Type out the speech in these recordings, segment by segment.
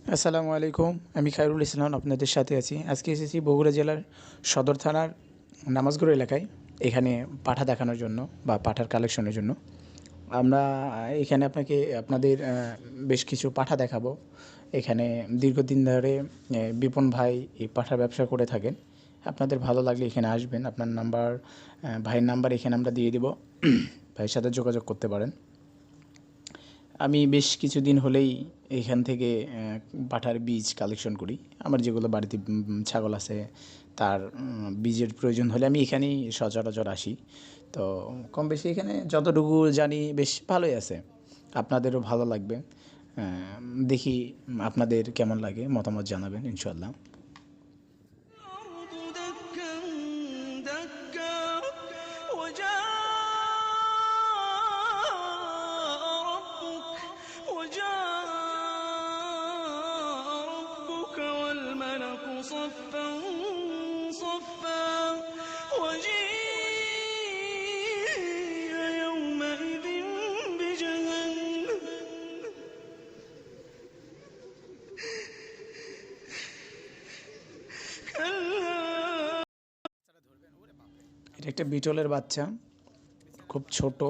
আসসালামু আলাইকুম। আমি খায়রুল ইসলাম আপনাদের সাথে আছি। আজকে এসেছি বগুড়া জেলার সদর থানার নামাজগড় এলাকায়। এখানে পাঠা দেখানোর জন্য বা পাঠার কালেকশনের জন্য। আমরা এখানে আপনাদের বেশ কিছু পাঠা দেখাবো। এখানে দীর্ঘদিন ধরে বিপন ভাই এই পাঠার ব্যবসা করে থাকেন। আপনাদের ভালো লাগলে এখানে আসবেন। আপনার নাম্বার, ভাইয়ের নাম্বার এখানে আমরা দিয়ে দিব। ভাইয়ের সাথে যোগাযোগ করতে পারেন। আমি বেশ কিছুদিন হলেই এখান থেকে পাঠার বীজ কালেকশন করি। আমার যেগুলো বাড়িতে ছাগল আছে তার বীজের প্রয়োজন হলে আমি এখানেই সচরাচর আসি। তো কম বেশি এখানে যতটুকু জানি বেশ ভালোই আছে। আপনাদেরও ভালো লাগবে। দেখি আপনাদের কেমন লাগে, মতামত জানাবেন ইনশাআল্লাহ। صفا صفا وجيء يومئذ بجهنم এটা একটা বিটলের বাচ্চা, খুব ছোট,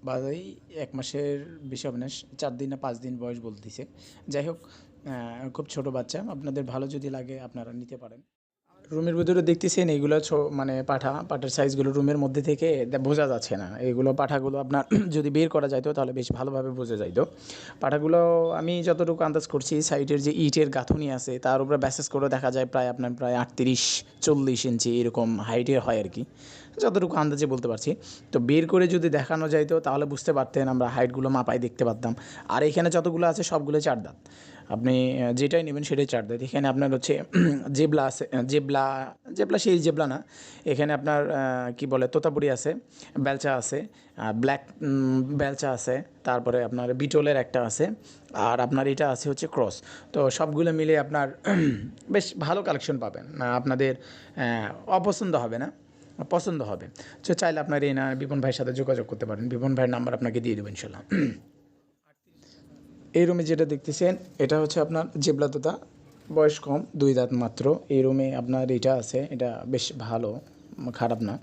বাজাই ১ মাসের বেশি হবে না, ৪ দিন না ৫ দিন বয়স বলতেছে। যাই হোক, খুব ছোট বাচ্চা। আপনাদের ভালো যদি লাগে আপনারা নিতে পারেন। রুমের ভিতরে দেখতেছেন এইগুলো মানে পাঠার সাইজগুলো রুমের মধ্যে থেকে বোঝা যাচ্ছে না। এগুলো পাঠাগুলো আপনার যদি বের করা যাইতো তাহলে বেশ ভালোভাবে বোঝা যাইতো। পাঠাগুলো আমি যতটুকু আন্দাজ করছি, সাইডের যে ইটের গাঁথুনি আছে তার উপরে ব্যাসেস করে দেখা যায় প্রায় ৩৮-৪০ ইঞ্চি এরকম হাইটের হয় আর কি, যতটুকু আন্দাজে বলতে পারছি। তো বের করে যদি দেখানো যাইতো তাহলে বুঝতে পারতেন, আমরা হাইটগুলো মাপায় দেখতে পারতাম। আর এখানে যতগুলো আছে সবগুলো ৪ দাঁত। আপনি যেটাই নেবেন সেটাই ৪ দাঁত। এখানে আপনার হচ্ছে জেবলা আছে, জেবলা সেই জেবলা না। এখানে আপনার কি বলে, তোতাপুরি আছে, বেলচা আছে, ব্ল্যাক বেলচা আছে, তারপরে আপনার বিটলের একটা আছে, আর আপনার এটা আছে হচ্ছে ক্রস। তো সবগুলো মিলে আপনার বেশ ভালো কালেকশন পাবেন। আপনাদের অপছন্দ হবে না, পছন্দ হবে। তো চাইলে আপনার এই বিপন ভাইয়ের সাথে যোগাযোগ করতে পারেন। বিপন ভাইয়ের নাম্বার আপনাকে দিয়ে দেবো ইনশাল্লাহ। এই রুমে যেটা দেখতেছেন এটা হচ্ছে আপনার জেবলা তোতা, বয়স কম, ২ দাঁত মাত্র। এই রুমে আপনার এটা আছে, এটা বেশ ভালো, খারাপ না।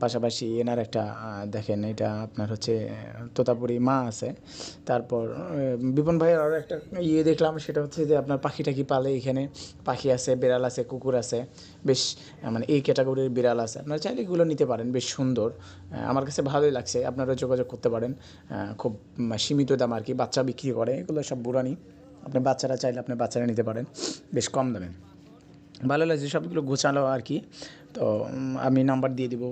পাশাপাশি এনার একটা দেখেন, এটা আপনার হচ্ছে তোতাপুরি মা আছে। তারপর বিপন ভাইয়ের আরও একটা দেখলাম, সেটা হচ্ছে যে আপনার পাখি টাখি পালে। এখানে পাখি আছে, বিড়াল আছে, কুকুর আছে, বেশ মানে এই ক্যাটাগরির বিড়াল আছে। আপনারা চাইলে এগুলো নিতে পারেন, বেশ সুন্দর। আমার কাছে ভালোই লাগছে, আপনারা যোগাযোগ করতে পারেন। খুব সীমিত দাম আর কি, বাচ্চা বিক্রি করে, এগুলো সব বুড়ানি। আপনি বাচ্চারা চাইলে আপনি বাচ্চারা নিতে পারেন বেশ কম দামে। ভালো লাগছে সবগুলো গোছালো আর কি। তো আমি নাম্বার দিয়ে দিব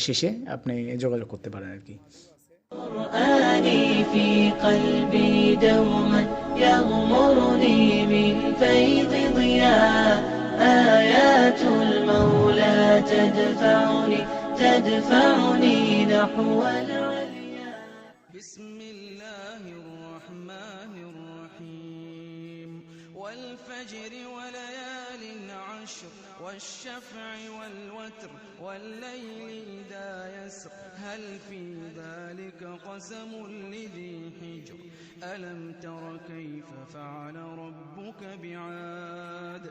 শেষে, আপনি যোগাযোগ করতে পারেন আর কি। قرآني في قلبي دوما يغمرني من فيض ضياء آيات المولى تدفعني نحو العليا بسم الله الرحمن الرحيم والفجر وليال عشر والشفع والوتر والليل إذا يسر هل في ذلك قسم لذي حجر ألم تر كيف فعل ربك بعاد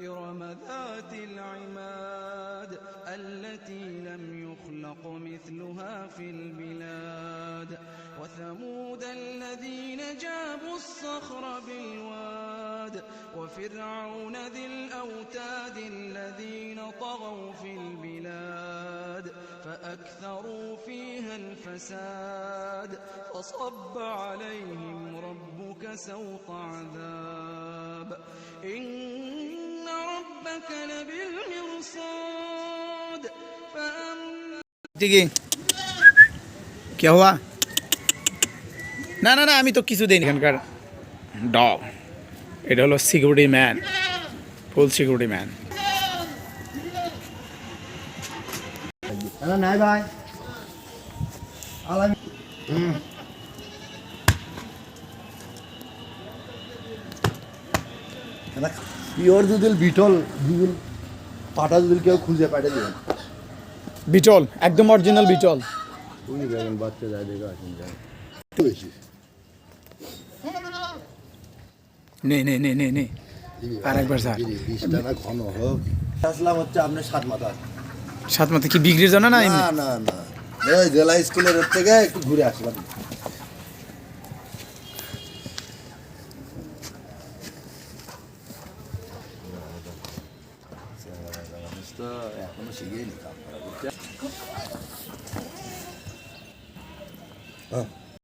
إرم ذات العماد التي لم يخلق مثلها في البلاد وثمود الذين جابوا الصخر بالواد وفرعون ذي الأوتاد الذين طغوا في البلاد فأكثروا فيها الفساد فصب عليهم ربك سوط عذاب إن ربك لبالمرصاد क्या हुआ? না না না, আমি তো কিছু দেইনি। এখানকার ডগ, এটা হলো সিকিউরিটি ম্যান, ফুল সিকিউরিটি ম্যান। নাই ভাই পিওর দুদিল বিটল দুদিল পাটা দুদিল কেউ খুঁজে পাঠিয়ে দেবেন। বিটল একদম অরিজিনাল বিটল। উনি দেখেন বাচ্চা যায় দেখে আসেন যায় বেশি নে নে নে নে নে আর একবার স্যার বিষটা না ঘন হোক। আসলাম হচ্ছে আপনার সাত মাথা। সাত মাথা কি বিক্রির জন্য না এমনি? না না না, ওই জেলা স্কুলের ওর থেকে একটু ঘুরে আসলাম। এখনো শিখেই নি কাম করা, বুঝছো? হ্যাঁ